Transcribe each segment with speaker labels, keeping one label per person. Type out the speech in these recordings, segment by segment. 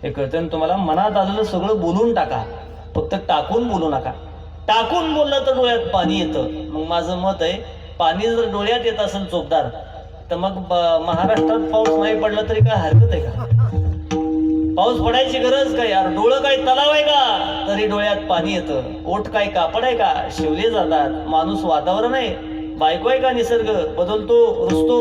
Speaker 1: हे कळतं तुम्हाला. मनात आलेलं सगळं बोलून टाका, फक्त टाकून बोलू नका. टाकून बोललं तर डोळ्यात पाणी येतं. मग माझं मत आहे, पाणी जर डोळ्यात येत असेल चोपदार, तर मग महाराष्ट्रात पाऊस नाही पडला तरी काय हरकत आहे का? पाऊस पडायची गरज काय यार? डोळं काय तलाव आहे का तरी डोळ्यात पाणी येतं? ओठ काय कापड आहे का शिवले जातात? माणूस वातावरण आहे? बायको आहे का निसर्ग बदलतो रुजतो?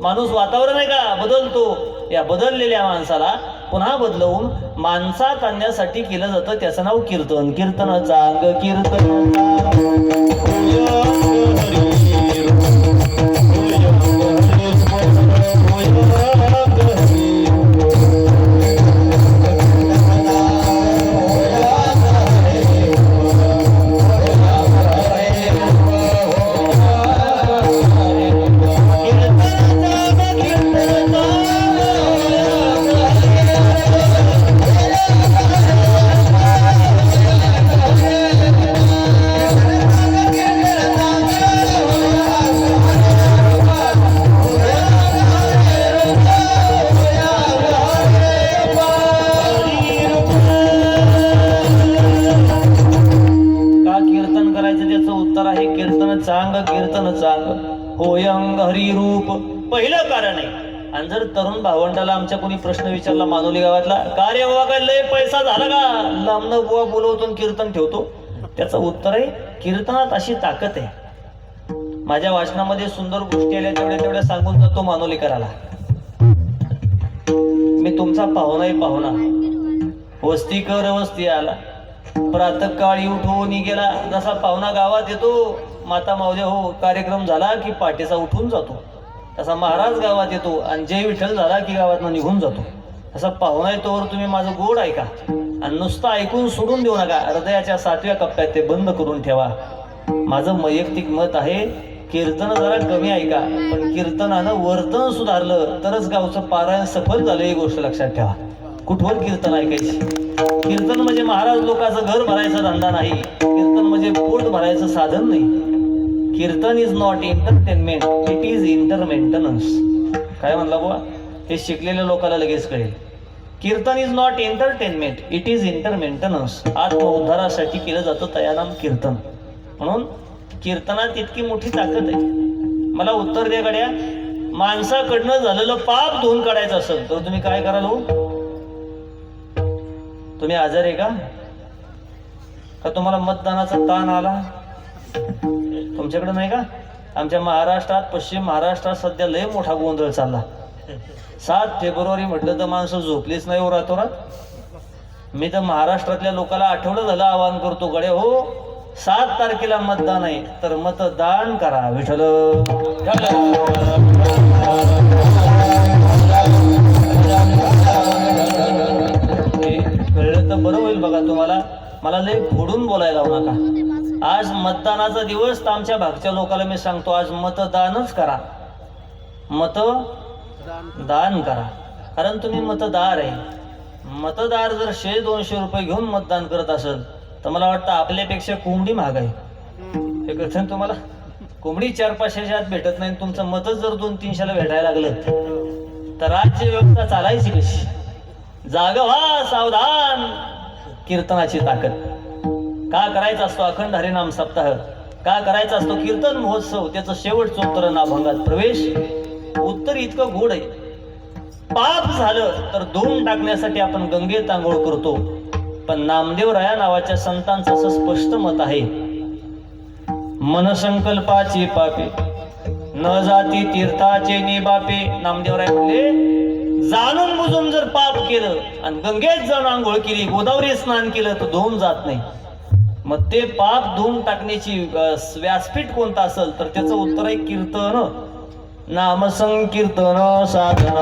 Speaker 1: माणूस वातावरण आहे का बदलतो? या बदललेल्या माणसाला पुन्हा बदलवून माणसात आणण्यासाठी केलं जातं त्याचं नाव कीर्तन. कीर्तनाचा अंग कीर्तनाचा कीर्तन चांग होयंग हरी रूप. पहिलं कारण आहे. आणि जर तरुण भावंडाला आमच्या कोणी प्रश्न विचारला मानोली गावातला, का रे बाबा काय लय पैसा झाला का लांबनं बुवा बोलवतो कीर्तन ठेवतो, त्याचं उत्तर आहे कीर्तनात अशी ताकद आहे. माझ्या वाचनामध्ये सुंदर गोष्टी आल्या तेवढ्या सांगून जातो मानोलीकराला. मी तुमचा पाहुणा आहे पाहुणा. वस्ती कर वस्ती आला, प्रातःकाळी उठून गेला. जसा पाहुणा गावात येतो, माता मावल्या हो कार्यक्रम झाला की पाटेचा उठून जातो, तसा महाराज गावात येतो आणि जय विठ्ठल झाला की गावातनं निघून जातो. असा पाहुणा आहे तोवर तुम्ही माझं गोड ऐका आणि नुसतं ऐकून सोडून देऊ नका. हृदयाच्या 7व्या कप्प्यात ते बंद करून ठेवा. माझं वैयक्तिक मत आहे, कीर्तन जरा कमी ऐका, पण कीर्तनानं वर्तन सुधारलं तरच गावचं पारायण सफल झालं ही गोष्ट लक्षात ठेवा. कुठवर कीर्तन ऐकायची? कीर्तन म्हणजे महाराज लोकांचं घर भरायचा धंदा नाही. कीर्तन म्हणजे पोट भरायचं साधन नाही. Kirtan is not entertainment, it is intermaintenance. काय म्हणला बुवा? हे शिकलेल्या लोकांना लगेच कळेल. Kirtan is not entertainment, it is intermaintenance. आत्मउद्धारासाठी केलं जातं तयानाम कीर्तन. म्हणून कीर्तनात इतकी मोठी ताकद आहे. मला उत्तर द्या गड्या, माणसाकडनं झालेलं पाप धुवून काढायचं असेल तर तुम्ही काय कराल हो? तुम्ही आजारी आहे का तुम्हाला मतदानाचा ताण आला? तुमच्याकडे नाही का? आमच्या महाराष्ट्रात, पश्चिम महाराष्ट्रात सध्या लय मोठा गोंधळ चालला. 7 फेब्रुवारी म्हटलं तर माणसं झोपलीच नाही हो रातोरात. मी तर महाराष्ट्रातल्या लोकांना आठवडं झालं आवाहन करतो, गड्या हो 7 तारखेला मतदान आहे तर मतदान करा. विठ्ठल कळलं तर बरं होईल बघा तुम्हाला. मला लय फोडून बोलायला लावू नका. आज मतदानाचा दिवस तर आमच्या भागच्या लोकांना मी सांगतो, आज मतदानच करा. मतदान करा, कारण तुम्ही मतदार आहे. मतदार जर 100-200 रुपये घेऊन मतदान करत असेल तर मला वाटतं आपल्यापेक्षा कोंबडी महाग आहे. हे कळतं तुम्हाला? कोंबडी 400-500 आत भेटत नाही. तुमचं मतच जर 200-300 भेटायला लागलं तर राज्य व्यवस्था चालायची कशी? जाग व्हा, सावधान. कीर्तनाची ताकद. का करायचा असतो अखंड हरिनाम सप्ताह? का करायचा असतो कीर्तन महोत्सव? त्याचं शेवटचं उत्तर नाभंगात प्रवेश. उत्तर इतकं गोड आहे. पाप झालं तर धुवून टाकण्यासाठी आपण गंगेत आंघोळ करतो, पण नामदेवराया नावाच्या संतांचं असं स्पष्ट मत आहे, मनसंकल्पाची पापे न जाती तीर्थाचे निबापे. नामदेवराय म्हणले, जाणून बुजून जर पाप केलं आणि गंगेत जाऊन आंघोळ केली, गोदावरी स्नान केलं तर धुवून जात नाही. मग ते पाप धुवून टाकण्याची व्यासपीठ कोणता असेल तर त्याचं उत्तर आहे कीर्तन. नाम संकीर्तन साधन.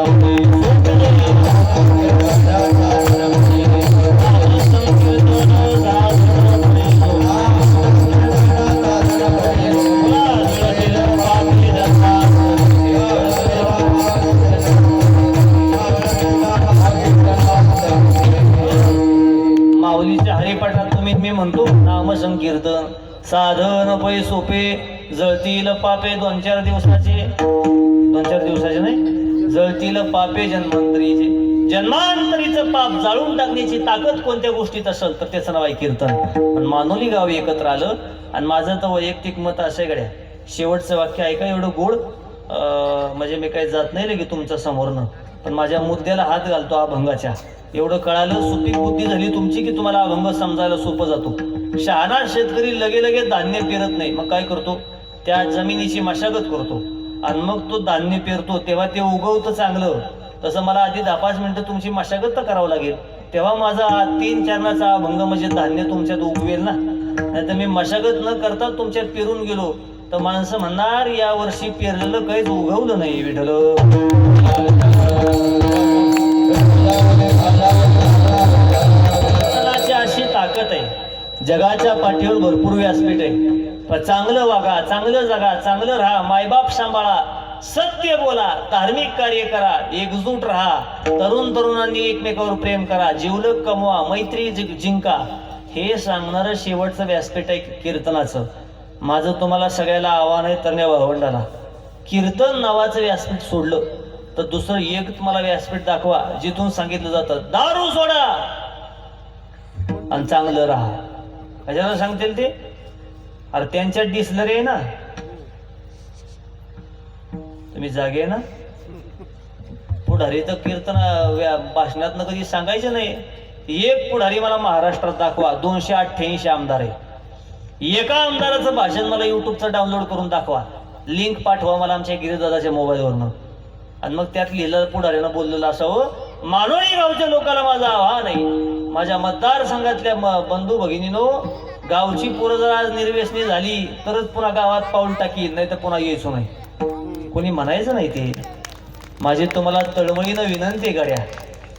Speaker 1: माऊलीच्या हरिपाठात तुम्ही मी म्हणतो नाम संकीर्तन साधन पै सोपे, जळतील पापे 2-4 दिवसाचे. 2-4 दिवसाचे नाही, जळतील पापे जन्मांतरीचे. जन्मांतरीचं पाप जाळून टाकण्याची ताकद कोणत्या गोष्टीत असेल तर त्याचं नाव आहे कीर्तन. पण मानोली गाव एकत्र आलं. आणि माझं तर वैयक्तिक मत असं गड्या, शेवटचं वाक्य ऐका, एवढं गोड म्हणजे मी काही जात नाही लगे तुमच्या समोरनं, पण माझ्या मुद्द्याला हात घालतो अभंगाच्या. एवढं कळालं, सुपीक बुद्धी झाली तुमची की तुम्हाला अभंग समजायला सोपं जातो. शहाणा शेतकरी लगे धान्य पेरत नाही, मग काय करतो, त्या जमिनीची मशागत करतो आणि मग तो धान्य पेरतो, तेव्हा ते उगवतं चांगलं. तसं मला आधी 10-5 मिनिटं तुमची मशागत तर करावं लागेल, तेव्हा माझा 3 चरणाचा अभंग म्हणजे धान्य तुमच्यात उगवेल ना. नाही तर मी मशागत न करता तुमच्यात पेरून गेलो तर माणसं म्हणणार या वर्षी पेरलेलं काहीच उगवलं नाही विठ्ठल. अशी ताकद आहे. जगाच्या पाठीवर भरपूर व्यासपीठ आहे, पण चांगलं वागा, चांगलं जगा, चांगलं राहा, मायबाप सांभाळा, सत्य बोला, धार्मिक कार्य करा, एकजूट राहा, तरुणांनी एकमेकावर प्रेम करा, जीवलक कमवा, मैत्री जिंका, हे सांगणारं शेवटचं व्यासपीठ आहे कीर्तनाचं. माझं तुम्हाला सगळ्याला आव्हान आहे तरण्या भावंडाला, कीर्तन नावाचं व्यासपीठ सोडलं तर दुसरं एक तुम्हाला व्यासपीठ दाखवा जिथून सांगितलं जातं दारू सोडा आणि चांगलं राहा. कशाला सांगतील ते? अरे त्यांच्यात डिस्लरी आहे ना, तुम्ही जागे आहे ना. पुढारी तर कीर्तन भाषणात कधी सांगायचं नाही. एक पुढारी मला महाराष्ट्रात दाखवा, 288 आमदार आहे. एका आमदाराचं भाषण मला युट्यूबचं डाउनलोड करून दाखवा, लिंक पाठवा मला आमच्या गिरीदादाच्या मोबाईलवरनं, आणि मग त्यात लिहिलं पुढाऱ्यानं बोललेलं असावं, मानोली गावच्या लोकांना माझं आव्हान आहे, माझ्या मतदारसंघातल्या बंधू भगिनीनो, गावची पोरं जर आज निर्व्यसनी झाली तरच पुन्हा गावात पाऊल टाकील, नाही तर पुन्हा यायचो नाही. कोणी म्हणायचं नाही ते. माझी तुम्हाला तळमळीनं विनंती करूया,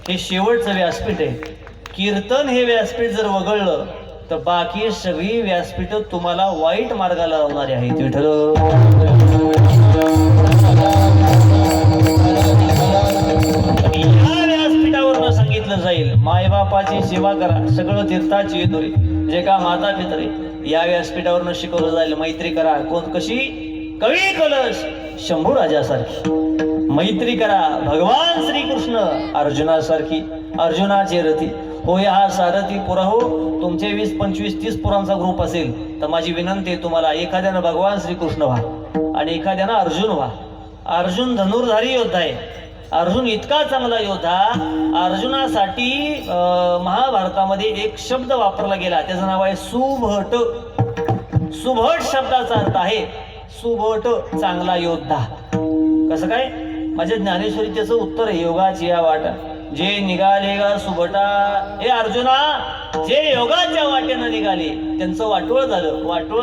Speaker 1: हे शेवटचं व्यासपीठ आहे. कीर्तन हे व्यासपीठ जर वगळलं तर बाकी सगळी व्यासपीठ तुम्हाला वाईट मार्गाला लावणारी आहेत विठ्ठल. या व्यासपीठावरनं सांगितलं जाईल मायबापाची सेवा करा, सगळं तीर्थाची येतोय, जे का माता पितरे. या व्यासपीठावरनं शिकवलं जाईल मैत्री करा. कोण कशी? कवी कलश शंभू राजासारखी मैत्री करा. भगवान श्रीकृष्ण अर्जुनासारखी, अर्जुनाचे रथी होय हा सारथी पुरा हो. तुमचे 20, 25, 30 पुरांचा ग्रुप असेल तर माझी विनंती आहे तुम्हाला, एखाद्यानं भगवान श्रीकृष्ण व्हा आणि एखाद्यानं अर्जुन व्हा. अर्जुन धनुर्धारी योद्धा आहे. अर्जुन इतका चांगला योद्धा, अर्जुनासाठी महाभारतामध्ये एक शब्द वापरला गेला, त्याचं नाव आहे सुभट. सुभट शब्दाचा अर्थ आहे सुभट, चांगला योद्धा. कसं काय? माझ्या ज्ञानेश्वरी त्याचं उत्तर आहे, योगाची या वाट जे निघाले गा सुभटा. हे अर्जुना, जे योगाच्या वाटेनं निघाले त्यांचं वाटोळ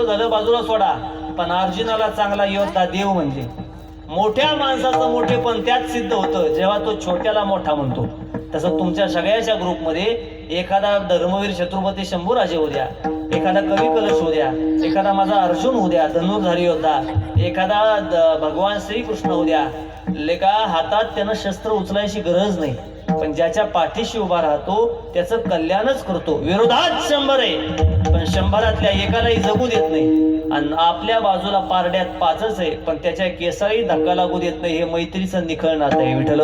Speaker 1: झालं बाजूला सोडा. पण अर्जुनाला चांगला योद्धा देव म्हणजे मोठ्या माणसाचं मोठेपण त्यात सिद्ध होतं जेव्हा तो छोट्याला मोठा म्हणतो. तसं तुमच्या सगळ्याच्या ग्रुपमध्ये एखादा धर्मवीर छत्रपती शंभूराजे होऊ द्या, एखादा कवी कलश होऊ द्या, एखादा माझा अर्जुन होऊ द्या धनुर्धारी योद्धा, एखादा भगवान श्रीकृष्ण होऊ द्या, लेका हातात त्यानं शस्त्र उचलायची गरज नाही, पण ज्याच्या पाठीशी उभा राहतो त्याचं कल्याणच करतो. विरोधात 100 आहे पण 100रातल्या एकालाही जगू देत नाही, आणि आपल्या बाजूला पारड्यात 5च आहे पण त्याच्या केसाही धक्का लागू देत नाही. हे मैत्रीचं निखळ नातं आहे विठ्ठल.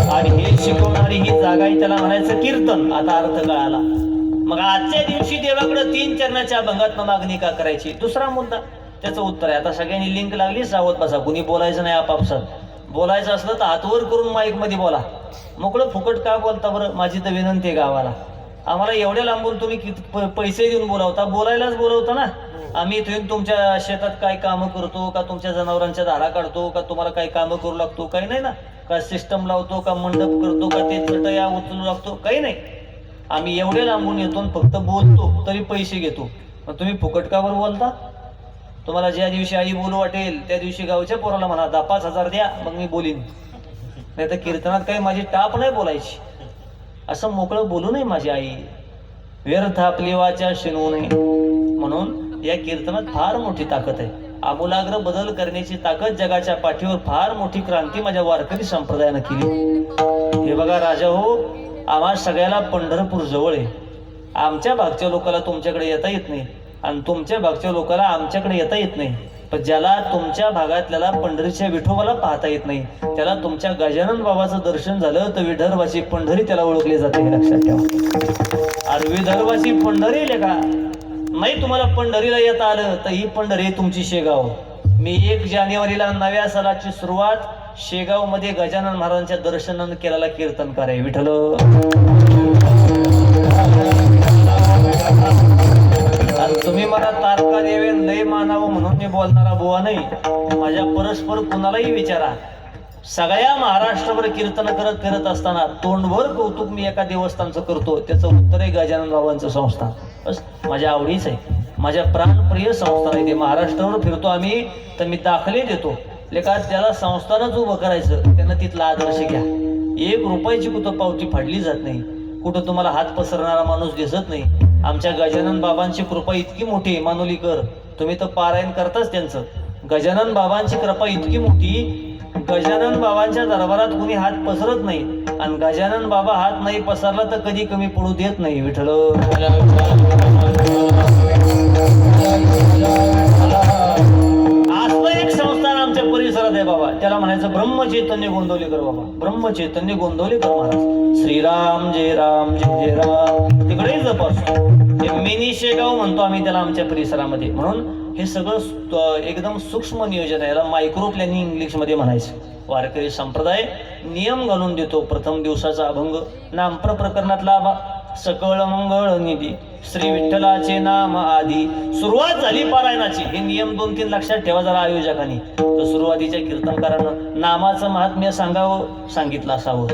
Speaker 1: आणि हे शिकवणारी ही जागा आहे, त्याला म्हणायचं कीर्तन. आता अर्थ कळाला. मग आजच्या दिवशी देवाकडे 3 चरणाच्या अभंगातनं मागणी का करायची? दुसरा मुद्दा त्याचं उत्तर आहे. आता सगळ्यांनी लिंक लागली, सावध बसा. कुणी बोलायचं नाही आपापसात. बोलायचं असलं तर हातवर करून माईक मध्ये बोला. मोकळं फुकट का बोलता बरं? माझी तर विनंती आहे गावाला, आम्हाला एवढ्या लांबून तुम्ही पैसे देऊन बोलावता, बोलायलाच बोलवता ना. आम्ही इथून तुमच्या शेतात काय कामं करतो का, तुमच्या जनावरांच्या धारा काढतो का, तुम्हाला काही कामं करू लागतो? काही नाही ना. का सिस्टम लावतो का, मंडप करतो का, ते चटया उचलू लागतो? काही नाही. आम्ही एवढ्या लांबून येतो फक्त बोलतो तरी पैसे घेतो. मग तुम्ही फुकट का बरं बोलता? तुम्हाला ज्या दिवशी आई बोलू वाटेल त्या दिवशी गावच्या पोराला म्हणा 10-5 हजार द्या, मग मी बोलीन. नाही तर कीर्तनात काही माझी टाप नाही बोलायची. असं मोकळं बोलू नये माझी आई, व्यर्थ आपली वाचा शिनवू नये. म्हणून या कीर्तनात फार मोठी ताकद आहे. आमूलाग्र बदल करण्याची ताकद जगाच्या पाठीवर फार मोठी क्रांती माझ्या वारकरी संप्रदायानं केली. हे बघा राजा हो, आम्हा सगळ्याला पंढरपूर जवळ आहे. आमच्या भागच्या लोकांना तुमच्याकडे येता येत नाही आणि तुमच्या भागच्या लोकांना आमच्याकडे येता येत नाही. पण ज्याला तुमच्या भागातल्याला पंढरीच्या विठोबाला पाहता येत नाही, त्याला तुमच्या गजानन बाबाचं दर्शन झालं तर विदर्भाची पंढरी त्याला ओळखली जाते, हे लक्षात ठेवा. अरे विदर्भाची पंढरी लेखा नाही, तुम्हाला पंढरीला येता आलं तर ही पंढरी तुमची शेगाव. मी 1 जानेवारीला नव्या सालाची सुरुवात शेगाव मध्ये गजानन महाराजांच्या दर्शनानं केलेला कीर्तनकार आहे. विठ्ठल तुम्ही मला तारका देवे लय मानावं म्हणून मी बोलणारा बुवा नाही. माझ्या परस्पर कुणालाही विचारा, सगळ्या महाराष्ट्रभर कीर्तन करत फिरत असताना तोंडभर कौतुक मी एका देवस्थानचं करतो, त्याचं उत्तर आहे गजानन बाबांचं संस्थान. बस माझ्या आवडीच आहे, माझ्या प्राणप्रिय संस्थान आहे ते. महाराष्ट्रावर फिरतो आम्ही तर मी दाखले देतो लेका, त्याला संस्थानच उभं करायचं, त्यांना तिथला आदर्श घ्या. 1 रुपयाची कुठं पावती फाडली जात नाही, कुठं तुम्हाला हात पसरणारा माणूस दिसत नाही. आमच्या गजानन बाबांची कृपा इतकी मोठी, मानुलीकर तुम्ही तर पारायण करताच त्यांचं. गजानन बाबांची कृपा इतकी मोठी, गजानन बाबांच्या दरबारात कुणी हात पसरत नाही, आणि गजानन बाबा हात नाही पसरला तर कधी कमी पडू देत नाही. विठ्ठल असलं एक संस्थान आमच्या परिसरात आहे बाबा, त्याला म्हणायचं ब्रह्मचैतन्य गोंदवलेकर बाबा, ब्रह्मचैतन्य गोंदवलेकर महाराज. श्रीराम जय राम जय जय राम तिकडे जप असतो. मिनी शेगाव म्हणतो आम्ही त्याला आमच्या परिसरामध्ये. म्हणून हे सगळं एकदम सूक्ष्म नियोजन आहे, याला मायक्रो प्लॅनिंग इंग्लिश मध्ये म्हणायचं. वारकरी संप्रदाय नियम घालून देतो. प्रथम दिवसाचा अभंग नामप्र प्रकरणातला सकळ मंगळ निधी श्री विठ्ठलाचे नाम आधी. सुरुवात झाली पारायणाची. हे नियम 2-3 लक्षात ठेवा जरा आयोजकांनी. तर सुरुवातीच्या कीर्तनकारानं नामाचं महात्म्य सांगितलं असावं.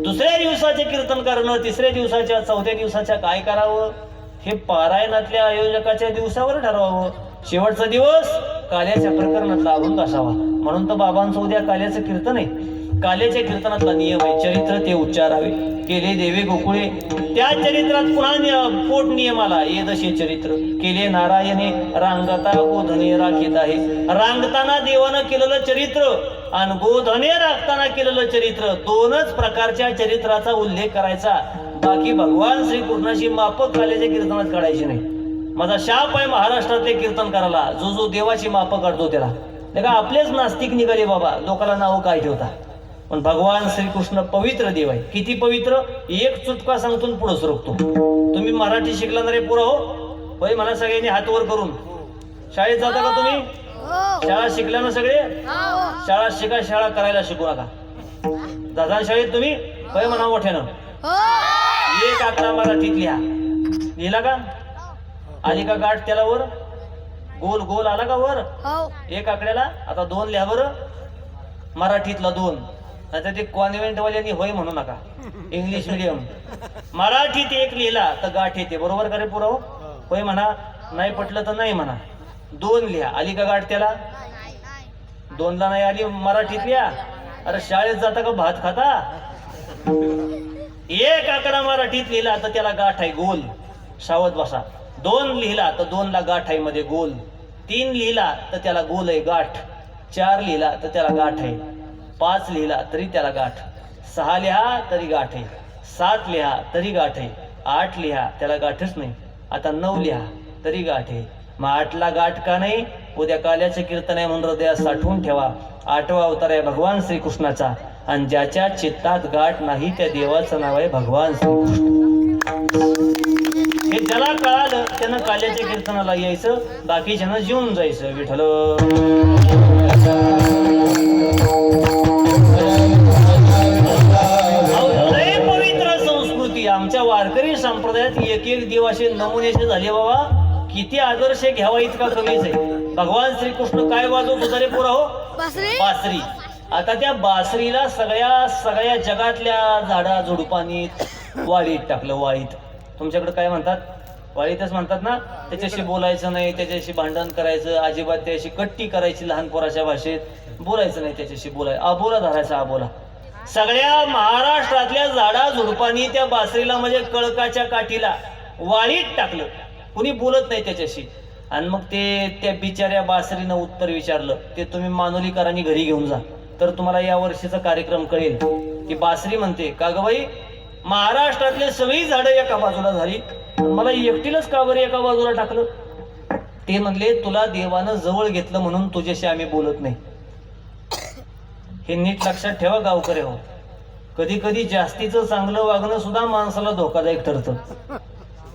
Speaker 1: दुसऱ्या दिवसाच्या कीर्तनकारानं तिसऱ्या दिवसाच्या चौथ्या दिवसाच्या काय करावं हे पारायणातल्या आयोजकाच्या दिवसावर ठरवावं. शेवटचा दिवस काल्याच्या प्रकरणातला अभंग असावा. म्हणून तर बाबांचं उद्या काल्याचं कीर्तन आहे. काल्याच्या कीर्तनातला नियम आहे, चरित्र ते उच्चारावे. केले देवे गोकुळे त्या चरित्रात पुन्हा पोट नियम आला. येदशे चरित्र केले नारायणे रांगता गोधने राखीत आहे. रांगताना देवानं केलेलं चरित्र आणि गोधने राखताना केलेलं चरित्र, 2च प्रकारच्या चरित्राचा उल्लेख करायचा. बाकी भगवान श्रीकृष्णाची मापक काल्याच्या कीर्तनात काढायची नाही. माझा शाप आहे महाराष्ट्रातले कीर्तन करायला, जो जो देवाची मापं काढतो त्याला. का आपलेच नास्तिक निघाले बाबा, लोकांना नाव काय ठेवता. पण भगवान श्रीकृष्ण पवित्र देव आहे. किती पवित्र, एक चुटका सांगतो पुढे सरकतो. तुम्ही मराठी शिकला रे पुरा हो होय मला सगळ्यांनी हात वर करून. शाळेत जाता का तुम्ही? शाळा शिकल्या ना सगळे? शाळा शिका, शाळा करायला शिकू नका. दादा शाळेत तुम्ही होय म्हणा मोठ्यानं. एक आकडा मराठीत लिहा. लिहिला का? आली का गाठ त्याला वर? गोल गोल आला का वर? एक आकड्याला. आता 2 लिहा बरं, मराठीतला 2. आता ते कॉन्व्हेंट वाल्यांनी होय म्हणू नका, इंग्लिश मिडियम. मराठीत 1 लिहिला तर गाठ येते, बरोबर का रे पुराव? होय म्हणा, नाही पटलं तर नाही म्हणा. 2 लिहा. आली का गाठ त्याला? 2ला नाही आली मराठीत लिहा. अरे शाळेत जाता का भात खाता? एक आकडा मराठीत लिहिला तर त्याला गाठ आहे गोल, सावध बसा. 2 लिहिला तर 2ला गाठ आहे मध्ये गोल. 3 लिहिला तर त्याला गोल आहे गाठ. 4 लिहिला तर त्याला गाठ आहे. 5 लिहिला तरी त्याला गाठ. 6 लिहा तरी गाठ आहे. 7 लिहा तरी गाठ आहे. 8 लिहा त्याला गाठच नाही. आता 9 लिहा तरी गाठ आहे. मग 8ला गाठ का नाही? उद्या काल्याचे कीर्तन आहे म्हणून हृदयात साठवून ठेवा. 8वा अवतार आहे भगवान श्रीकृष्णाचा, आणि ज्याच्या चित्तात गाठ नाही त्या देवाचं नाव आहे भगवान श्रीकृष्ण. हे ज्याला कळालं त्यानं काल्याच्या कीर्तनाला यायचं, बाकीच्यानं जीवन जायचं. विठ्ठल लय पवित्र संस्कृती आमच्या वारकरी संप्रदायात. एक देवाचे नमुनेचे झाले बाबा. किती आदर्श घ्यावा इतका कमीच आहे. भगवान श्रीकृष्ण काय वाजवत होता रे पुरा हो? बासरी. आता त्या बासरीला सगळ्या जगातल्या झाडा झुडपांनी वाळीत टाकलं. वाळीत तुमच्याकडे काय म्हणतात? वाळीतच म्हणतात ना. त्याच्याशी बोलायचं नाही, त्याच्याशी भांडण करायचं अजिबात, त्याच्याशी कट्टी करायची, लहान पोराच्या भाषेत बोलायचं नाही, त्याच्याशी अबोला धरायचा अबोला. सगळ्या महाराष्ट्रातल्या झाडा झुडपांनी त्या बासरीला म्हणजे कळकाच्या काठीला वाळीत टाकलं. कुणी बोलत नाही त्याच्याशी. आणि मग त्या बिचाऱ्या बासरीनं उत्तर विचारलं. ते तुम्ही मानुलीकरांनी घरी घेऊन जा, तर तुम्हाला या वर्षीचा कार्यक्रम कळेल. की बासरी म्हणते, का ग बाई, महाराष्ट्रातले सगळी झाडं एका बाजूला झाली, मला एकटीलाच का बरं एका बाजूला टाकलं? ते म्हणले तुला देवानं जवळ घेतलं म्हणून तुझ्याशी आम्ही बोलत नाही. हे नीट लक्षात ठेवा गावकरी हो. कधी कधी जास्तीचं चांगलं वागणं सुद्धा माणसाला धोकादायक ठरतं.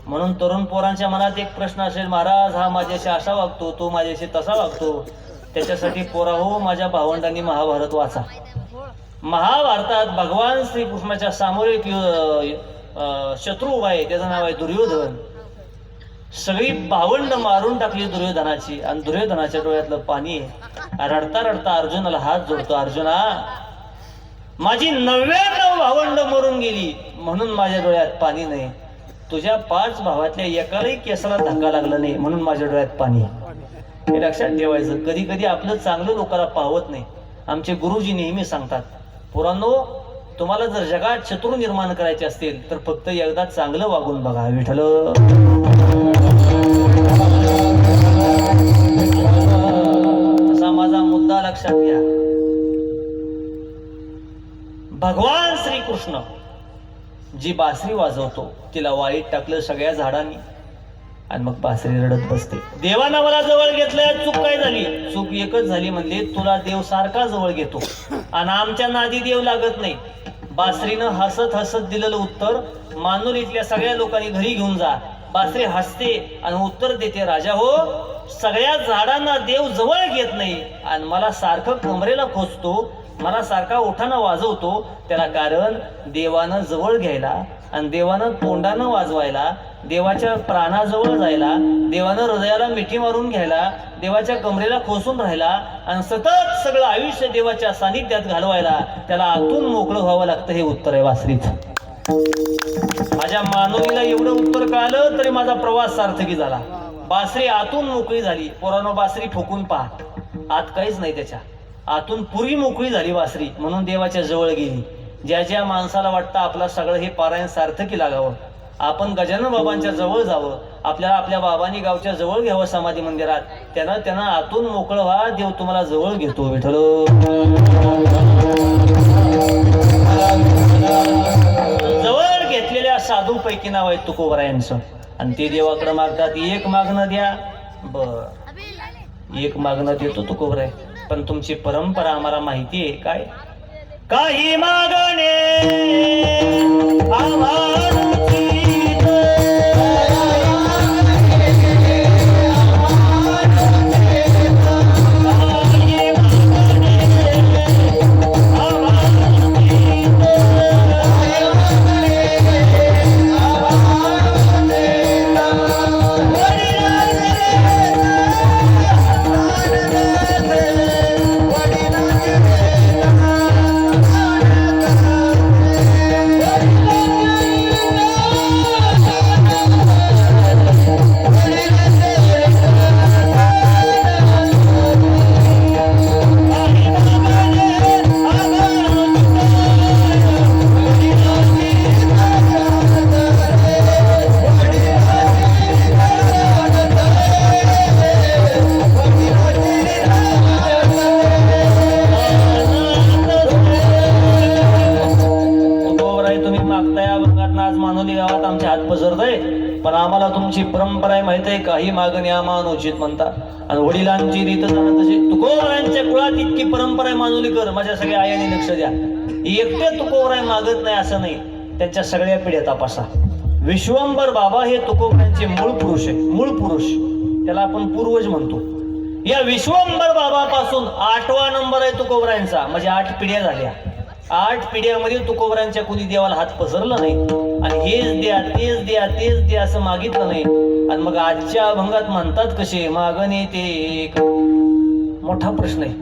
Speaker 1: म्हणून तरुण पोरांच्या मनात एक प्रश्न असेल, महाराज हा माझ्याशी असा वागतो, तो माझ्याशी तसा वागतो. त्याच्यासाठी पोरा हो, माझ्या भावंडांनी महाभारत वाचा. महाभारतात भगवान श्रीकृष्णाच्या समोर एक शत्रू उभा आहे, त्याचं नाव आहे दुर्योधन. सगळी भावंड मारून टाकली दुर्योधनाची, आणि दुर्योधनाच्या डोळ्यातलं पाणी रडता रडता अर्जुनाला हात जोडतो. अर्जुना, माझी 99 भावंड मरून गेली म्हणून माझ्या डोळ्यात पाणी नाही. तुझ्या 5 भावातल्या एकालाही केसाला धक्का लागला नाही म्हणून माझ्या डोळ्यात पाणी. हे लक्षात ठेवायचं. कधी कधी आपलं चांगलं लोकांना पाहत नाही. आमचे गुरुजी नेहमी सांगतात, पोरांनो, तुम्हाला जर जगात शत्रू निर्माण करायचे असतील तर फक्त एकदा चांगलं वागून बघा. विठ्ठल. असा माझा मुद्दा लक्षात घ्या. भगवान श्रीकृष्ण जी बासरी वाजवतो तिला वाईट टाकलं सगळ्या झाडांनी, आणि मग बासरी रडत बसते. देवानं मला जवळ घेतलं, चूक काय झाली? चूक एकच झाली, म्हणले तुला देव सारखा जवळ घेतो आणि आमच्या नादी देव लागत नाही. बासरीनं हसत हसत दिलेलं उत्तर मानुरीतल्या सगळ्या लोकांनी घरी घेऊन जा. बासरी हसते आणि उत्तर देते, राजा हो, सगळ्या झाडांना देव जवळ घेत नाही आणि मला सारखं कमरेला खोचतो, मला सारखा ओठानं वाजवतो. त्याला कारण देवानं जवळ घ्यायला आणि देवानं तोंडानं वाजवायला, देवाच्या प्राणाजवळ जायला, देवानं हृदयाला मिठी मारून घ्यायला, देवाच्या कमरेला खोसून राहायला आणि सतत सगळं आयुष्य देवाच्या सानिध्यात घालवायला त्याला आतून मोकळं व्हावं लागतं. हे उत्तर आहे बासरीत. माझ्या मानवीला एवढं उत्तर कळालं तरी माझा प्रवास सार्थकी झाला. बासरी आतून मोकळी झाली. पोरांनो, बासरी ठोकून पहा, आत काहीच नाही त्याच्या. आतून पुरी मोकळी झाली बासरी, म्हणून देवाच्या जवळ गेली. ज्या ज्या माणसाला वाटतं आपला सगळं हे पारायण सार्थकी लागावं, आपण गजानन बाबांच्या जवळ जावं, आपल्याला आपल्या बाबांनी गावच्या जवळ घ्यावं समाधी मंदिरात, त्यांना आतून मोकळं व्हा. देव तुम्हाला जवळ घेतो. विठ्ठल. जवळ घेतलेल्या साधू पैकी नाव आहे तुकोबरायांचं, आणि ते देवाकडे मागतात, एक मागणं द्या. बर, एक मागणं देतो तुकोबराय, पण तुमची परंपरा आम्हाला माहिती आहे. काय? काही मागणे पण आम्हाला तुमची परंपरा माहित आहे. काही मागणी अमानुचित म्हणतात आणि वडिलांची रीत जाणं तशी. तुकोबरायांच्या कुळात इतकी परंपरा आहे मानुलीकर, माझ्या सगळ्या आयाने लक्ष द्या. एकटे तुकोबराय मागत नाही असं नाही, त्यांच्या सगळ्या पिढ्या तपासा. विश्वंभर बाबा हे तुकोबरायांचे मूळ पुरुष आहे. मूळ पुरुष, त्याला आपण पूर्वज म्हणतो. या विश्वंभर बाबापासून 8वा नंबर आहे तुकोबरायांचा, म्हणजे 8 पिढ्या झाल्या. 8 पिढ्यामध्ये तुकोबरायांच्या कुणी देवाला हात पसरला नाही आणि हेच द्या तेच द्या तेच द्या असं मागितलं नाही. आणि मग आजच्या अभंगात म्हणतात कसे मागणे ते एक मोठा प्रश्न आहे.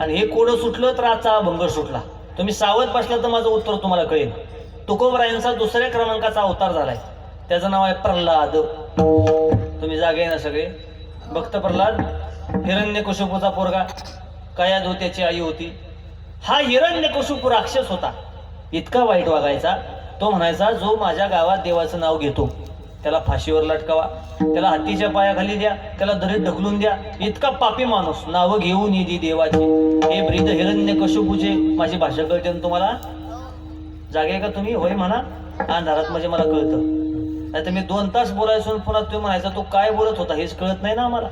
Speaker 1: आणि हे कोडं सुटलं तर आजचा अभंग सुटला. तुम्ही सावध बसला तर माझं उत्तर तुम्हाला कळेल. तुकोबरायांचा 2ऱ्या क्रमांकाचा अवतार झालाय, त्याचं नाव आहे प्रल्हाद. तुम्ही जागे ना सगळे. भक्त प्रल्हाद हिरण्यकशिपूचा पोरगा, कया धोत्याची आई होती. हा हिरण्यकशिपू राक्षस होता, इतका वाईट वागायचा. तो म्हणायचा, जो माझ्या गावात देवाचं नाव घेतो त्याला फाशीवर लटकावा, त्याला हत्तीच्या पायाखाली द्या, त्याला दरीत ढकलून द्या. इतका पापी माणूस, नावं घेऊन येदी देवाची. हे ब्रीद हिरण्यकशिपूचे. माझी भाषा कळते ना तुम्हाला? जागे का तुम्ही? होय म्हणा. अंधारात म्हणजे मला कळतं. नाही तर मी 2 तास बोलायचो पुन्हा तुम्ही म्हणायचा तो काय बोलत होता हेच कळत नाही ना आम्हाला.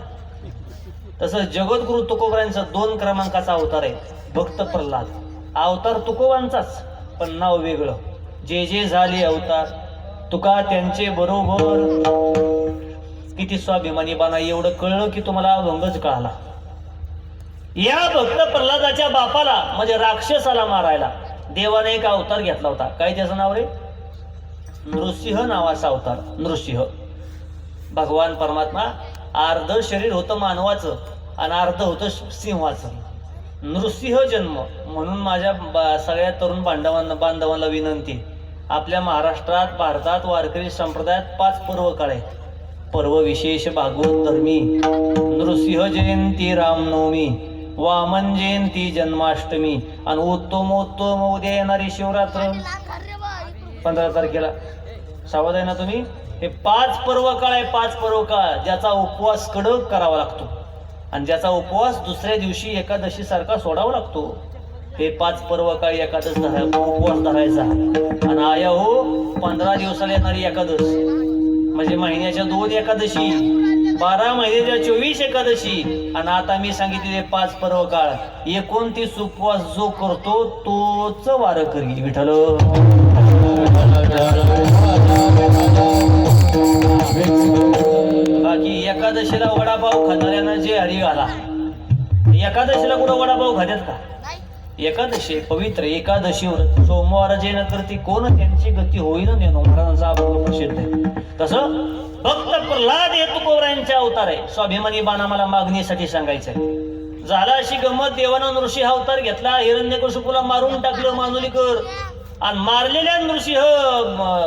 Speaker 1: तसं जगद्गुरु तुकोबांचा 2 क्रमांकाचा अवतार आहे भक्त प्रल्हाद. अवतार तुकोबांचाच पण नाव वेगळं. जे जे झाले अवतार तुका त्यांचे बरोबर. किती स्वाभिमानी बाना, एवढं कळलं की तुम्हाला अभंगच कळाला. या भक्त प्रल्हादाच्या बापाला म्हणजे राक्षसाला मारायला देवाने एक अवतार घेतला होता. काय त्याचं नाव रे? नृसिंह नावाचा अवतार. नृसिंह भगवान परमात्मा अर्ध शरीर होतं मानवाचं आणि अर्ध होतं सिंहाचं. नृसिंह जन्म म्हणून माझ्या सगळ्या तरुण बांधवांना विनंती, आपल्या महाराष्ट्रात भारतात वारकरी संप्रदायात 5 पर्व काळ आहेत. पर्व विशेष भागवत धर्मी, नृसिंह जयंती रामनवमी, वामन जयंती जन्माष्टमी आणि उत्तमोत्तम उद्या येणारी शिवरात्र 15 तारखेला. सावध आहे ना तुम्ही. हे 5 पर्व काळ आहे. 5 पर्व काळ ज्याचा उपवास कडक करावा लागतो आणि ज्याचा उपवास दुसऱ्या दिवशी एकादशी सारखा सोडावा लागतो. हे 5 पर्व काळ एकादश उपवास धरायचा. आणि आया हो 15 दिवसाला येणारी एकादश म्हणजे महिन्याच्या 2 एकादशी, 12 महिन्याच्या 24 एकादशी आणि आता मी सांगितलेले 5 पर्व काळ 29 उपवास जो करतो तोच वारकरी विठ्ठल. बाकी एकादशीला वडापाव खाणाऱ्यांना जे हरी घाला. एकादशीला कुठं वडापाव खात्यात का? एकादशी पवित्र एकादशीवर सोमवार जे न करती कोण त्यांची गती होईल नेनो महाराजांचा अभंग प्रसिद्ध आहे. तसं भक्त प्रल्हाद हे तुकोबांच्या अवतार आहे. स्वाभिमानी बाणा मला मागणीसाठी सांगायचंय. झाला अशी गंमत, देवानं नृसिंह अवतार घेतला. हिरण्यकशिपूला मारून टाकलं मानुलीकर आणि मारलेल्या नृसिंह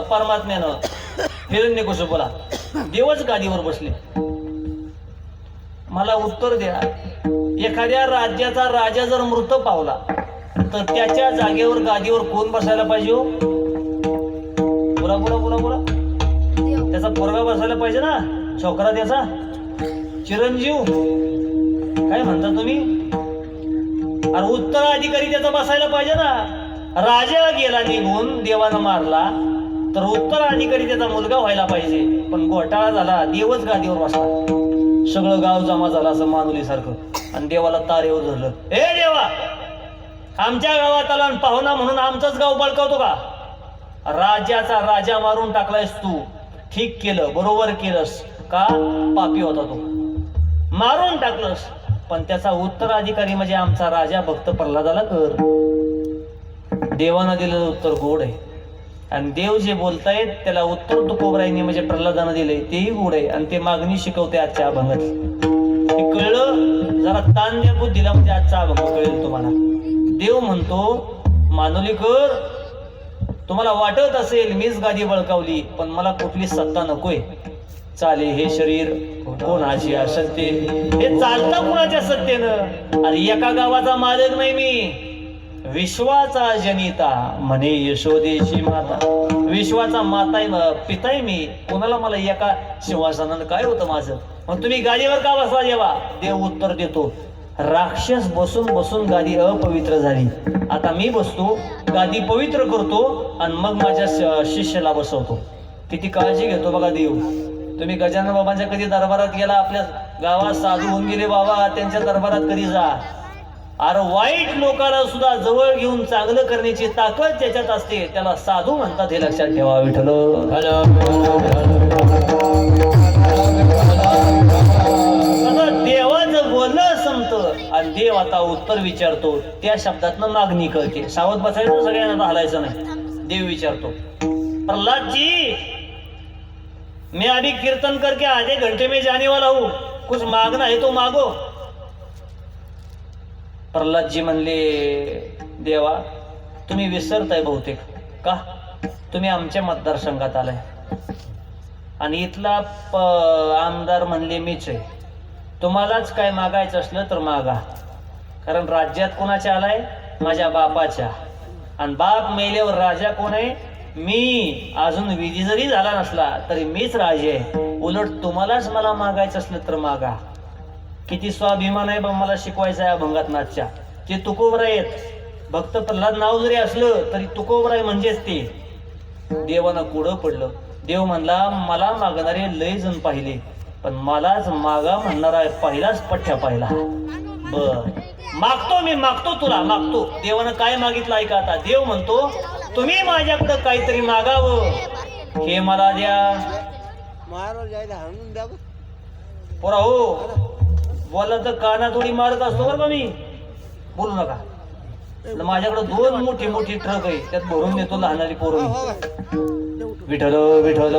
Speaker 1: परमात्म्यानं हिरण्यकशिपूला देवच गादीवर बसले. मला उत्तर द्या, एखाद्या राज्याचा राजा जर मृत पावला तर त्याच्या जागेवर गादीवर कोण बसायला पाहिजे हो? बोला बोला बोला बोला. त्याचा पोरगा बसायला पाहिजे ना, छोकरा त्याचा चिरंजीव. काय म्हणता तुम्ही? अरे उत्तराधिकारी त्याचा बसायला पाहिजे ना. राजा गेला निघून, देवानं मारला तर उत्तराधिकारी त्याचा मुलगा व्हायला पाहिजे. पण घोटाळा झाला, देवच गादीवर बसला. सगळं गाव जमा झालं असं मानुली सारखं आणि देवाला तारेवर धरलं. हे देवा, आमच्या गावात आला पाहुणा म्हणून आमचंच गाव बळकावतो का? राजाचा राजा मारून टाकलायस तू. ठीक केलं, बरोबर केलंस. का? पापी होता तो, मारून टाकलंस. पण त्याचा उत्तराधिकारी म्हणजे आमचा राजा भक्त प्रल्हादाला कर. देवानं दिलेलं उत्तर गोड आहे आणि देव जे बोलतायत त्याला उत्तर तुकोबांनी म्हणजे प्रल्हादानं दिलंय तेही गोड आहे आणि ते मागणी शिकवते आजच्या अभंगात. हे कळलं? जरा ताण द्या बुद्धीला म्हणजे आजचा अभंग कळेल तुम्हाला. देव म्हणतो, मानुलीकर तुम्हाला वाटत असेल मीच गादी बळकावली पण मला कुठली सत्ता नकोय. चाले हे शरीर कोणाची सत्ते, हे चालतं कुणाच्या सत्तेनं? अरे एका गावाचा मालक नाही मी, विश्वाचा जनिता म्हणे यशोदेची माता. विश्वाचा माता पिताय मी. कोणाला मला एका सिंहासनानं काय होतं माझं? मग तुम्ही गादीवर का बसला देवा? देव उत्तर देतो, राक्षस बसून बसून गादी अपवित्र झाली. आता मी बसतो, गादी पवित्र करतो आणि मग माझ्या शिष्याला बसवतो. किती काळजी घेतो बघा देव. तुम्ही गजानन बाबांच्या कधी दरबारात गेला? आपल्या गावात साधू होऊन गेले बाबा, त्यांच्या दरबारात कधी जा. अरे वाईट लोकांना सुद्धा जवळ घेऊन चांगलं करण्याची ताकद ज्याच्यात असते त्याला साधू म्हणतात, हे लक्षात ठेवा विठ्ठल. देवाचं बोलणं संपतं आणि देव आता उत्तर विचारतो. त्या शब्दातनं मागणी करते. सावध बसायचं, सगळ्यांना हलायचं नाही. देव विचारतो, प्रल्हाद जी मैं अभी कीर्तन करके आधे घंटे में जाने वाला हूँ, कुछ मांगना है तो मागो. प्रल्हादजी म्हणले, देवा तुम्ही विसरताय बहुतेक. का? तुम्ही आमच्या मतदारसंघात आलाय आणि इथला आमदार म्हणले मीच आहे. तुम्हालाच काय मागायचं असलं तर मागा. कारण राज्यात कोणाच्या आलाय? माझ्या बापाच्या. आणि बाप मेल्यावर राजा कोण आहे? मी. अजून विधी जरी झाला नसला तरी मीच राजे आहे. उलट तुम्हालाच मला मागायचं असलं तर मागा. किती स्वाभिमान आहे बा मला शिकवायचं आहे अभंगात नाथच्या. ते तुकोबराय आहेत. भक्त प्रल्हाद नाव जरी असलं तरी तुकोबराय म्हणजेच ते. देवानं कुठं पडलं. देव म्हणला मला मागणारे लय जण पाहिले, पण मलाच मागा म्हणणारा पहिलाच पठ्ठ्या पाहिला. बर मागतो, मी मागतो, तुला मागतो. देवानं काय मागितलं ऐका आता. देव म्हणतो तुम्ही माझ्याकडं काहीतरी मागावं, हे मला द्या. पोरा हो, बोला तर काना थोडी मारत असतो बरं का मी, बोलू नका. माझ्याकडे 2 मोठी मोठी ट्रक आहे, त्यात भरून नेतो लहानारी पोरं. विठ्ठल विठ्ठल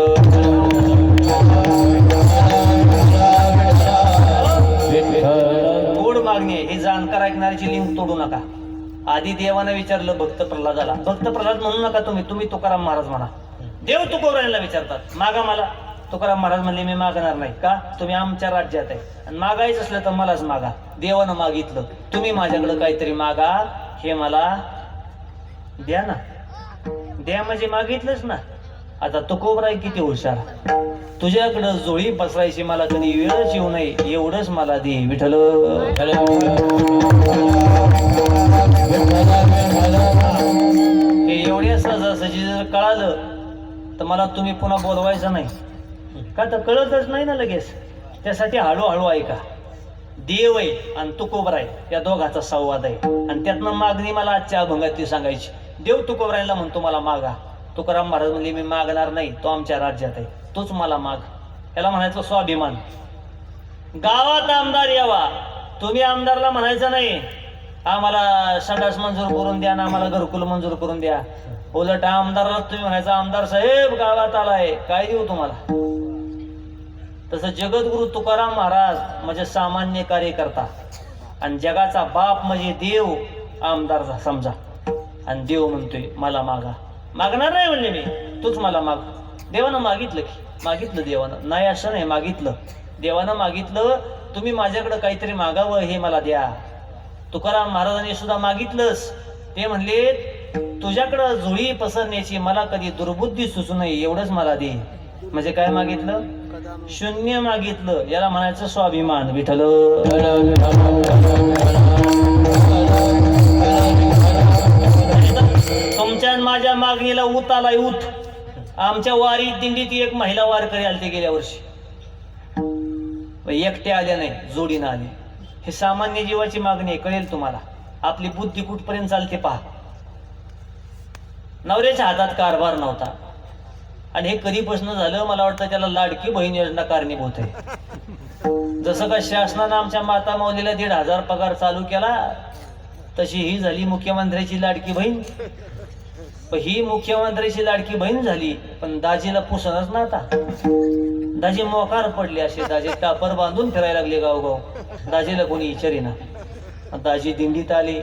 Speaker 1: गोड मागणी आहे. हे जाणकार ऐकणाऱ्याची लिंक तोडू नका. आधी देवानं विचारलं भक्त प्रल्हादाला, भक्त प्रल्हाद म्हणू नका तुम्ही, तुम्ही तुकाराम महाराज म्हणा. देव तुकोबरायला विचारतात मागा मला. तुकाराम महाराज म्हणले मी मागणार नाही. का? तुम्ही आमच्या राज्यात आहे आणि मागायचं असलं तर मलाच मागा. देवानं मागितलं तुम्ही माझ्याकडे काहीतरी मागा, हे मला द्या ना. द्या म्हणजे मागितलंच ना. आता तुकोबराय किती हुशार, तुझ्याकडं जोळी पसरायची मला कधी वेळच येऊ नये एवढंच मला दे. विठ्ठल हे एवढ्या सहजासहजी जर कळालं तर मला तुम्ही पुन्हा बोलवायचं नाही. का तर कळतच नाही ना लगेच. त्यासाठी हळूहळू ऐका. देव आहे आणि तुकोबराय या दोघाचा संवाद आहे आणि त्यातनं मागणी मला आजच्या अभंगात ती सांगायची. देव तुकोबरायला म्हणतो मला मागा. तुकाराम महाराज म्हणले मी मागणार नाही, तो आमच्या राज्यात आहे, तोच मला माग. याला म्हणायचं स्वाभिमान. गावात आमदार यावा, तुम्ही आमदारला म्हणायचं नाही आम्हाला संडास मंजूर करून द्या ना आम्हाला घरकुल मंजूर करून द्या. उलट आमदारला तुम्ही म्हणायचं आमदार साहेब गावात आलाय, काय देऊ तुम्हाला. तसं जगद्गुरु तुकाराम महाराज म्हणजे सामान्य कार्यकर्ता आणि जगाचा बाप म्हणजे देव आमदार समजा. आणि देव म्हणतोय मला मागा. मागणार नाही म्हणले मी, तूच मला माग. देवानं मागितलं की मागितलं, देवानं नाही असं नाही मागितलं. देवानं मागितलं तुम्ही माझ्याकडे काहीतरी मागावं, हे मला द्या. तुकाराम महाराजांनी सुद्धा मागितलंच. ते म्हणले तुझ्याकडं जुळी पसरण्याची मला कधी दुर्बुद्धी सुचू नये एवढंच मला दे. म्हणजे काय मागितलं? शून्य मागितलं. याला म्हणायचं स्वाभिमान. विठ्ठल तुमच्या माझ्या मागणीला ऊत आलाय ऊत. आमच्या वारी दिंडीत एक महिला वारकरी आलते गेल्या वर्षी. एकट्या आल्या नाही, जोडीनं आले. हे सामान्य जीवाची मागणी आहे, कळेल तुम्हाला. आपली बुद्धी कुठपर्यंत चालते पहा. नवऱ्याच्या हातात कारभार नव्हता आणि हे कधीपासून झालं मला वाटतं त्याला लाडकी बहीण योजना कारणीभूत आहे. जसं का शासनानं आमच्या माता माऊलीला 1,500 पगार चालू केला तशी ही झाली मुख्यमंत्र्याची लाडकी बहीण. ही मुख्यमंत्र्याची लाडकी बहीण झाली पण दाजीला पुसणच ना. आता दाजी मोकार पडले असे. दाजी टापर बांधून फिरायला लागले गावगाव. दाजीला कोणी विचारेना. दाजी दिंडीत आले.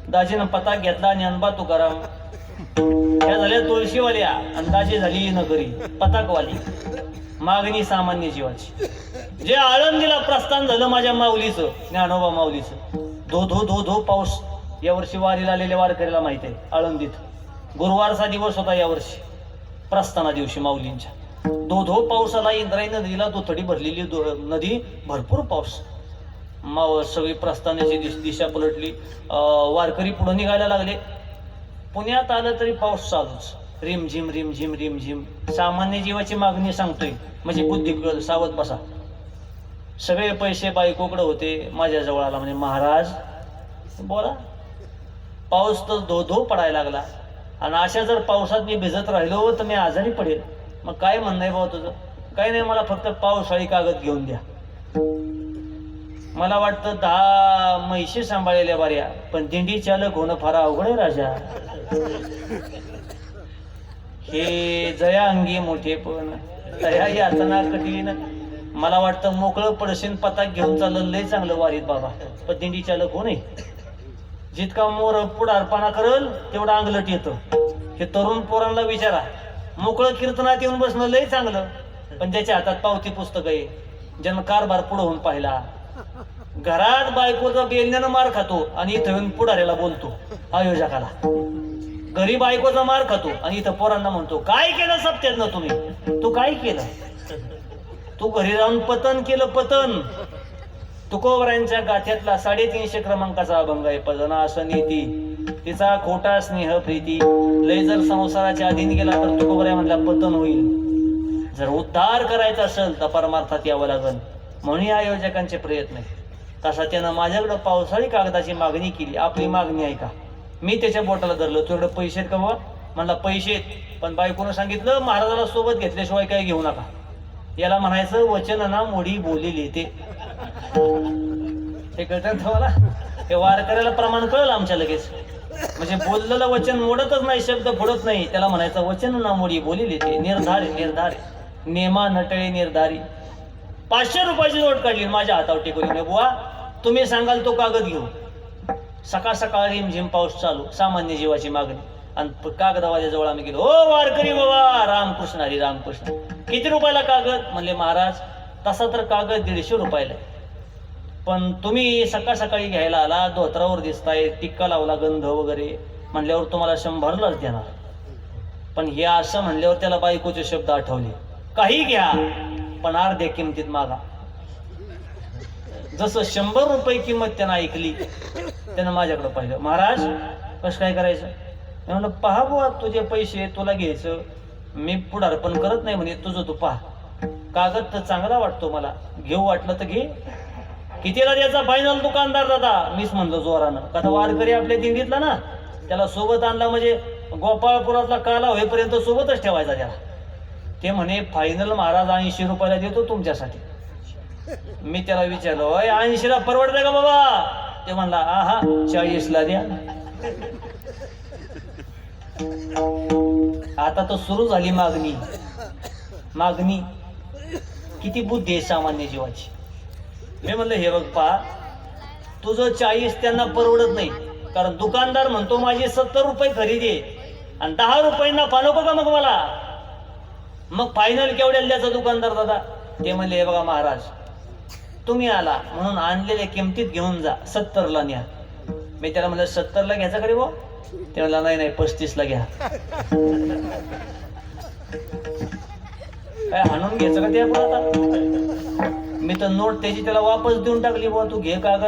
Speaker 1: दाजीनं पता घेतला ज्ञानबा तुकाराम. त्या झाल्या तुळशीवाल्या आणि दाजी झाली नगरी पताकवाली. मागणी सामान्य जीवाची. जे आळंदीला प्रस्थान झालं माझ्या माऊलीचं, ज्ञानोबा माऊलीचं. धो धो धो धो पाऊस. यावर्षी वारीला आलेल्या वारकऱ्याला माहित आहे. आळंदीत गुरुवारचा दिवस होता यावर्षी, प्रस्थाना दिवशी माऊलींच्या. धो धो पाऊस आला. इंद्रायणी नदीला दुथडी भरलेली नदी, भरपूर पाऊस. सगळी प्रस्थानाची दिशा पलटली. वारकरी पुढे निघायला लागले. पुण्यात आलं तरी पाऊस चालूच. रिमझिम रिमझिम रिमझिम. सामान्य जीवाची मागणी सांगतोय म्हणजे बुद्धी कळ, सावध बसा. सगळे पैसे बायकोकडे होते. माझ्याजवळ आला म्हणजे महाराज बोला. पाऊस तर धो धो पडायला लागला आणि अशा जर पावसात मी भिजत राहिलो तर मी आजारी पडेल. मग काय म्हणणं आहे बाबा तुझं? काही नाही, मला फक्त पावसाळी कागद घेऊन द्या. मला वाटतं 10 म्हैशी सांभाळलेल्या बऱ्या, पण दिंडी चालक होणं फार अवघड आहे राजा. हे जया अंगी मोठे पण तया यातना कठीण. मला वाटतं मोकळं पडशीन पताक घेऊन चाललं लय चांगलं वारीत बाबा, पण दिंडी चालक हो नाही. जितका मोर पुढारपणा करल तेवढं अंगलट येतं. हे तरुण पोरांना विचारा. मोकळं कीर्तनात येऊन बसणं लय चांगलं, पण ज्याच्या हातात पावती पुस्तक आहे, ज्यानं कारभार पुढं होऊन पाहिला. घरात बायकोचा बेलण्यानं मार खातो आणि इथं येऊन पुढाऱ्याला बोलतो आयोजकाला. घरी बायकोचा मार खातो आणि इथं पोरांना म्हणतो काय केलं सप्त्यात ना तुम्ही? तू काय केलं? तू घरी राहून पतन केलं पतन. तुकोबरायांच्या गाथ्यातला 350 क्रमांकाचा अभंग आहे. पजना असं नीती तिचा खोटा स्नेह प्रीती. लय जर संसाराच्या अधीन गेला तर तुकोबराय म्हणला पतन होईल. जर उद्धार करायचा असेल तर परमार्थात यावं लागेल, म्हणून या आयोजकांचे प्रयत्न आहे. तसा त्यानं माझ्याकडं पावसाळी कागदाची मागणी केली. आपली मागणी आहे का? मी त्याच्या बोटाला धरलं, तुझ्याकडे पैसे आहेत का बाबा? म्हणला पैसे आहेत, पण बायकोनं सांगितलं महाराजाला सोबत घेतल्याशिवाय काय घेऊ नका. याला म्हणायचं वचन ना मोडी बोलेली ते. हे कळतं तुम्हाला? हे वारकऱ्याला प्रमाण कळलं आमच्या लगेच. म्हणजे बोललेलं वचन मोडतच नाही, शब्द फोडत नाही, त्याला म्हणायचं वचन ना मोडी बोलेली ते. निर्धार निर्धार नेमा नटळे निर्धारी. 500 रुपयाची नोट काढली माझ्या हातावर टेकवली. बुवा तुम्ही सांगाल तो कागद घेऊ. सकाळ सकाळ रिमझिम पाऊस चालू, सामान्य जीवाची मागणी. आणि कागदावाल्या जवळ आम्ही गेलो. ओ वारकरी बाबा, रामकृष्ण हरी रामकृष्ण. किती रुपयाला कागद? म्हणले महाराज तसा तर कागद 150 रुपयाला, पण तुम्ही सकाळ सकाळी घ्यायला आला, धोत्रावर दिसताय, टिक्का लावला, गंध वगैरे म्हणल्यावर तुम्हाला 100लाच देणार. पण हे असं म्हणल्यावर त्याला बायकोचे शब्द आठवले, काही घ्या पण अर्ध्या किमतीत मागा. जसं 100 रुपये किंमत त्यानं ऐकली, त्यानं माझ्याकडे पाहिलं. महाराज कसं काय करायचं? मी म्हणलं पहा बुवा, तुझे पैसे तुला घ्यायचं, मी पुढारपण करत नाही म्हणे, तुझं तू पहा. कागद तर चांगला वाटतो मला, घेऊ वाटलं तर घे. कितीला द्यायचा फायनल दुकानदार दादा? मीच म्हणलं जोरानं, का वारकरी आपल्या दिंडीतला ना, त्याला सोबत आणला म्हणजे गोपाळपुरातला काला होईपर्यंत सोबतच ठेवायचा त्याला. ते म्हणे फायनल महाराज 80 रुपयाला देतो तुमच्यासाठी. मी त्याला विचारलं 80ला परवडतंय का बाबा? ते म्हणला हा 40ला द्या. आता तर सुरू झाली मागणी. मागणी किती बुद्धी आहे सामान्य जीवाची. मी म्हणलं हे बघ पा, तुझं 40 त्यांना परवडत नाही, कारण दुकानदार म्हणतो माझी 70 रुपये खरेदी आहे आणि 10 रुपयांना नको का मग मला? मग फायनल केवढ्याला द्यायचा दुकानदार दादा? ते म्हणले हे बघा महाराज, तुम्ही आला म्हणून आणलेल्या किमतीत घेऊन जा, 70ला न्या. मी त्याला म्हणलं 70ला घ्यायचा का रे भाऊ? ते म्हणला नाही नाही 35ला घ्या. काय हाणून घ्यायचं का ते आपण आता? मी तर नोट त्याची त्याला वापस देऊन टाकली. बुवा तू घे कागद.